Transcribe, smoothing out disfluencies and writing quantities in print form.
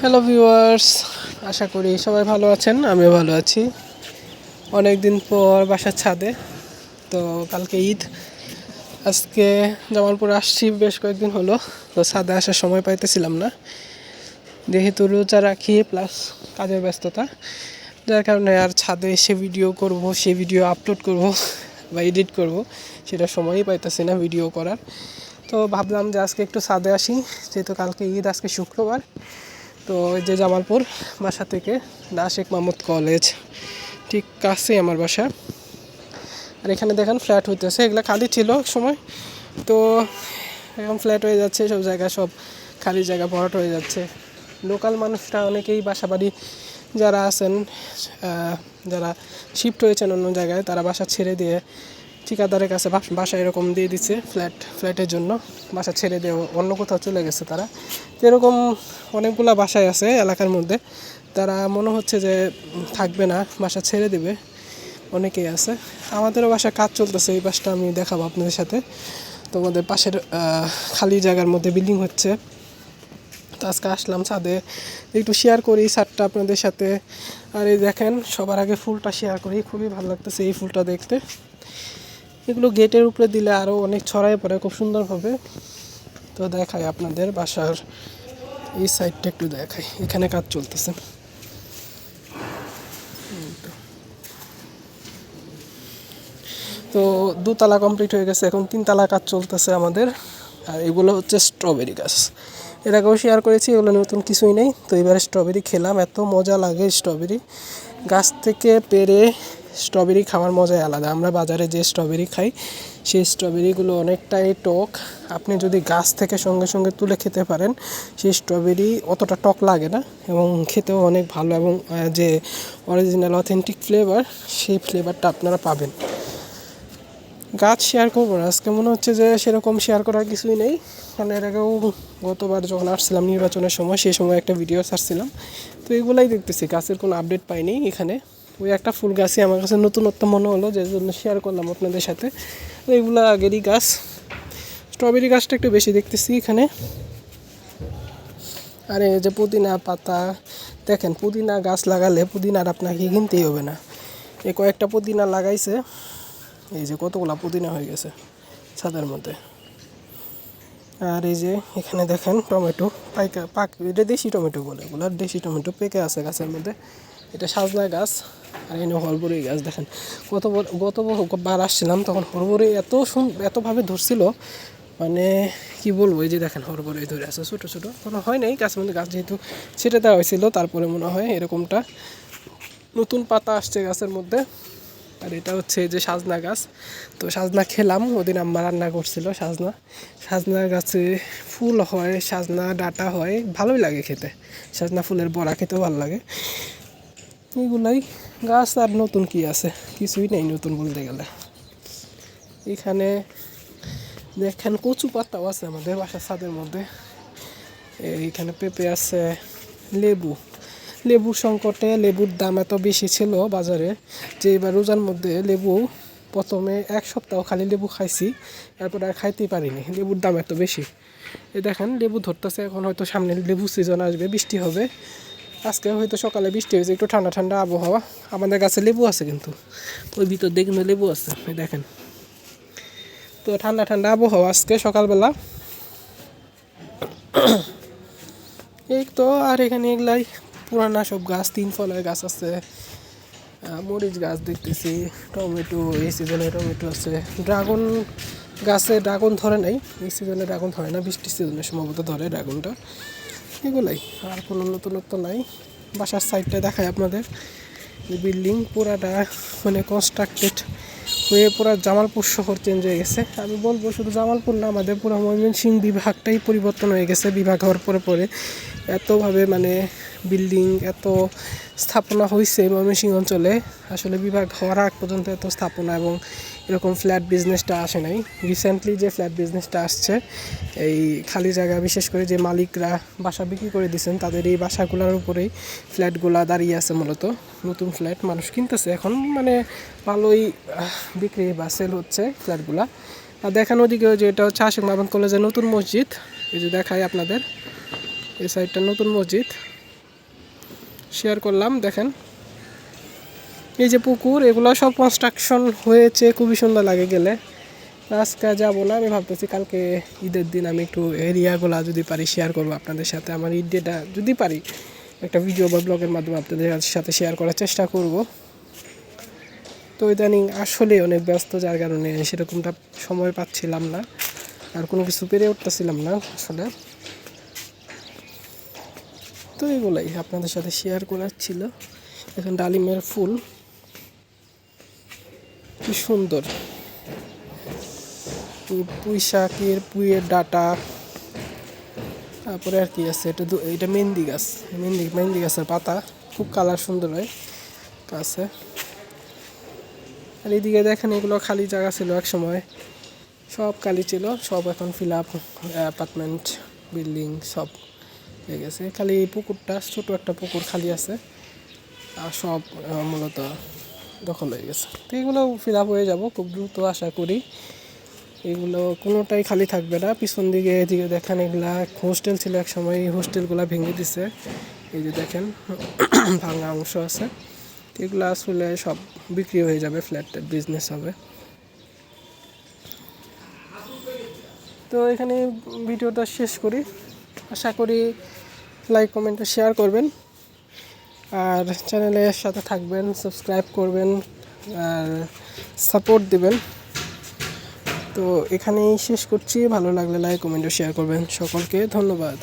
Hello viewers, আশা করি সবাই ভালো আছেন। আমিও ভালো আছি। অনেক দিন পর বাসার ছাদে। তো কালকে ঈদ, আজকে জামালপুরে আসছি বেশ কয়েকদিন হলো। তো ছাদে আসার সময় পাইতেছিলাম না, যেহেতু রোজা রাখি প্লাস কাজের ব্যস্ততা, যার কারণে আর ছাদে এসে ভিডিও করব, সেই ভিডিও আপলোড করব বা এডিট করব, সেটা সময়ই পাইতেছি না ভিডিও করার। তো ভাবলাম যে আজকে একটু ছাদে আসি, যেহেতু কালকে ঈদ, আজকে শুক্রবার। তো এই যে জামালপুর বাসা থেকে শেখ মাহমুদ কলেজ ঠিক কাছেই আমার বাসা। আর এখানে দেখেন ফ্ল্যাট হইতেছে, এগুলো খালি ছিল এক সময়, তো এখন ফ্ল্যাট হয়ে যাচ্ছে, সব জায়গায় সব খালি জায়গা ভরাট হয়ে যাচ্ছে। লোকাল মানুষরা অনেকেই বাসা বাড়ি যারা আছেন, যারা শিফট হয়েছেন অন্য জায়গায়, তারা বাসা ছেড়ে দিয়ে ঠিকাদারের কাছে বাসা এরকম দিয়ে দিচ্ছে ফ্ল্যাটের জন্য, বাসা ছেড়ে দিয়ে অন্য কোথাও চলে গেছে তারা। এরকম অনেকগুলো বাসায় আছে এলাকার মধ্যে, তারা মনে হচ্ছে যে থাকবে না, বাসা ছেড়ে দেবে, অনেকেই আছে। আমাদেরও বাসায় কাজ চলতেছে, এই বাসটা আমি দেখাবো আপনাদের সাথে। তো আমাদের পাশের খালি জায়গার মধ্যে বিল্ডিং হচ্ছে। তো আজকে আসলাম ছাদে, একটু শেয়ার করি ছাদটা আপনাদের সাথে। আর এই দেখেন, সবার আগে ফুলটা শেয়ার করি, খুবই ভালো লাগতেছে এই ফুলটা দেখতে। এগুলো গেটের উপরে দিলে আরও অনেক ছড়ায় পড়ে খুব সুন্দরভাবে। তো দেখাই আপনাদের বাসার এই সাইডটা একটু দেখাই, এখানে কাজ চলতেছে। তো দুতলা কমপ্লিট হয়ে গেছে, এখন তিনতলা কাজ চলতেছে আমাদের। আর এগুলো হচ্ছে স্ট্রবেরি গাছ, এর আগেও শেয়ার করেছি, এগুলো নতুন কিছুই নেই। তো এবারে স্ট্রবেরি খেলাম, এত মজা লাগে স্ট্রবেরি গাছ থেকে পেড়ে। স্ট্রবেরি খাওয়ার মজাই আলাদা। আমরা বাজারে যে স্ট্রবেরি খাই, সেই স্ট্রবেরিগুলো অনেকটাই টক। আপনি যদি গাছ থেকে সঙ্গে সঙ্গে তুলে খেতে পারেন, সেই স্ট্রবেরি অতটা টক লাগে না এবং খেতেও অনেক ভালো, এবং যে অরিজিনাল অথেন্টিক ফ্লেভার, সেই ফ্লেভারটা আপনারা পাবেন। গাছ শেয়ার করবো না আজকে, মনে হচ্ছে যে সেরকম শেয়ার করার কিছুই নেই। কারণ এর আগেও গতবার যখন আসছিলাম নির্বাচনের সময়, সেই সময় একটা ভিডিও ছাড়ছিলাম। তো এগুলাই দেখতেছি, গাছের কোনো আপডেট পাইনি এখানে। ওই একটা ফুল গাছই আমার কাছে নতুনত্ব মনে হলো, যে জন্য শেয়ার করলাম আপনাদের সাথে। তো এগুলো আগেরই গাছ। স্ট্রবেরি গাছটা একটু বেশি দেখতেছি এখানে। আর এই যে পুদিনা পাতা, দেখেন পুদিনা গাছ লাগালে পুদিনার আপনাকে কিনতেই হবে না। এই কয়েকটা পুদিনা লাগাইছে, এই যে কতগুলা পুদিনা হয়ে গেছে ছাদের মধ্যে। আর এই যে এখানে দেখেন টমেটো এটা দেশি টমেটো বলে, এগুলো দেশি টমেটো পেকে আছে গাছের মধ্যে। এটা সাজনা গাছ। আর এনে হরবরি গাছ দেখেন, গতবার আসছিলাম তখন হরবরি এতভাবে ধরছিল, মানে কি বলবো। এই যে দেখেন হরবরি ধরে আছে, ছোটো ছোটো, কোনো হয় নাই গাছের মধ্যে, গাছ যেহেতু ছেটে দেওয়া হয়েছিল, তারপরে মনে হয় এরকমটা নতুন পাতা আসছে গাছের মধ্যে। আর এটা হচ্ছে যে সাজনা গাছ। তো সাজনা খেলাম, ওদিন আম্মা রান্না করছিল সাজনা। সাজনা গাছে ফুল হয়, সাজনা ডাঁটা হয়, ভালোই লাগে খেতে। সাজনা ফুলের বড়া খেতেও ভালো লাগে। এগুলাই গাছ, আর নতুন কি আছে, কিছুই নেই নতুন বলতে গেলে। এখানে দেখেন কচু পাতাও আছে আমাদের বাসার ছাদের মধ্যে। এইখানে পেঁপে আছে, লেবুর সংকটে লেবুর দাম এত বেশি ছিল বাজারে, যে এবার রোজার মধ্যে লেবু প্রথমে এক সপ্তাহ খালি লেবু খাইছি, তারপর আর খাইতেই পারিনি, লেবুর দাম এত বেশি। এই দেখেন লেবু ধরতেছে, এখন হয়তো সামনে লেবু সিজন আসবে, বৃষ্টি হবে। আজকে হয়তো সকালে বৃষ্টি হয়েছে, একটু ঠান্ডা ঠান্ডা আবহাওয়া। আমাদের গাছে লেবু আছে, কিন্তু ওই ভিতর দেখুন লেবু আছে, এই দেখেন। তো ঠান্ডা ঠান্ডা আবহাওয়া আজকে সকালবেলা। এই তো, আর এখানে এগুলাই পুরানা সব গাছ, 3 ফলের গাছ আছে, মরিচ গাছ দেখতেছি, টমেটো, এই সিজনে টমেটো আছে। ড্রাগন গাছে ড্রাগন ধরে নাই, এই সিজনে ড্রাগন ধরে না, বৃষ্টির সিজনে সম্ভবত ধরে ড্রাগনটা। এগুলাই, আর কোনো নতুনত্ব নাই। বাসার সাইডটা দেখায় আপনাদের, এই বিল্ডিং পুরাটা মানে কনস্ট্রাক্টেড হয়ে পুরা জামালপুর শহর চেঞ্জ হয়ে গেছে। আমি বলবো শুধু জামালপুর না, আমাদের পুরো ময়মনসিংহ বিভাগটাই পরিবর্তন হয়ে গেছে। বিভাগ হওয়ার পরে এতভাবে মানে বিল্ডিং, এত স্থাপনা হয়েছে ময়মনসিংহ অঞ্চলে। আসলে বিভাগ হওয়ার আগ পর্যন্ত এত স্থাপনা এবং এরকম ফ্ল্যাট বিজনেসটা আসে নাই। রিসেন্টলি যে ফ্ল্যাট বিজনেসটা আসছে, এই খালি জায়গা, বিশেষ করে যে মালিকরা বাসা বিক্রি করে দিয়েছেন, তাদের এই বাসাগুলোর উপরেই ফ্ল্যাটগুলা দাঁড়িয়ে আছে। মূলত নতুন ফ্ল্যাট মানুষ কিনতেছে এখন, মানে ভালোই বিক্রি বা সেল হচ্ছে ফ্ল্যাটগুলা। আর দেখানো ওদিকে যে এটা হচ্ছে শেখ মাহমুদ কলেজের নতুন মসজিদ, এই যে দেখাই আপনাদের, এই সাইডটা নতুন মসজিদ। শেয়ার করলাম। দেখেন এই যে পুকুর, এগুলো সব কনস্ট্রাকশন হয়েছে, খুবই সুন্দর লাগে গেলে। আজকে যাবো না, আমি ভাবতেছি কালকে ঈদের দিন আমি একটু এরিয়াগুলো যদি পারি শেয়ার করবো আপনাদের সাথে। আমার ঈদ ডেটা যদি পারি একটা ভিডিও বা ব্লগের মাধ্যমে আপনাদের সাথে শেয়ার করার চেষ্টা করব। তো ইদানিং আসলে অনেক ব্যস্ত, যার কারণে সেরকমটা সময় পাচ্ছিলাম না, আর কোনো কিছু পেরে উঠতেছিলাম না আসলে। তো এগুলাই আপনাদের সাথে শেয়ার করার ছিল। এখন ডালিমের ফুল কি সুন্দর, পুঁই শাকের পুঁইয়ের ডাটা, তারপরে আর কি আছে, এটা মেহেন্দি গাছ, মেহেন্দি গাছের পাতা, খুব কালার সুন্দর হয় গাছে। আর এইদিকে দেখেন এগুলো খালি জায়গা ছিল এক সময়, সব খালি ছিল, সব এখন ফিল আপ, অ্যাপার্টমেন্ট বিল্ডিং সব হয়ে গেছে। খালি এই পুকুরটা, ছোটো একটা পুকুর খালি আছে, আর সব মূলত দখল হয়ে গেছে। তো এগুলো ফিল আপ হয়ে যাব খুব দ্রুত আশা করি। এগুলো কোনোটাই খালি থাকবে না। পিছন দিকে এদিকে দেখেন এগুলা হোস্টেল ছিল এক সময়, এই হোস্টেলগুলো ভেঙে দিছে। এই যে দেখেন ভাঙা অংশ আছে। এগুলো আসলে সব বিক্রি হয়ে যাবে, ফ্ল্যাটের বিজনেস হবে। তো এখানে ভিডিওটা শেষ করি। আশা করি লাইক কমেন্ট শেয়ার করবেন, আর চ্যানেলের সাথে থাকবেন, সাবস্ক্রাইব করবেন, আর সাপোর্ট দিবেন। তো এখানেই শেষ করছি। ভালো লাগলে লাইক কমেন্ট শেয়ার করবেন। সকলকে ধন্যবাদ।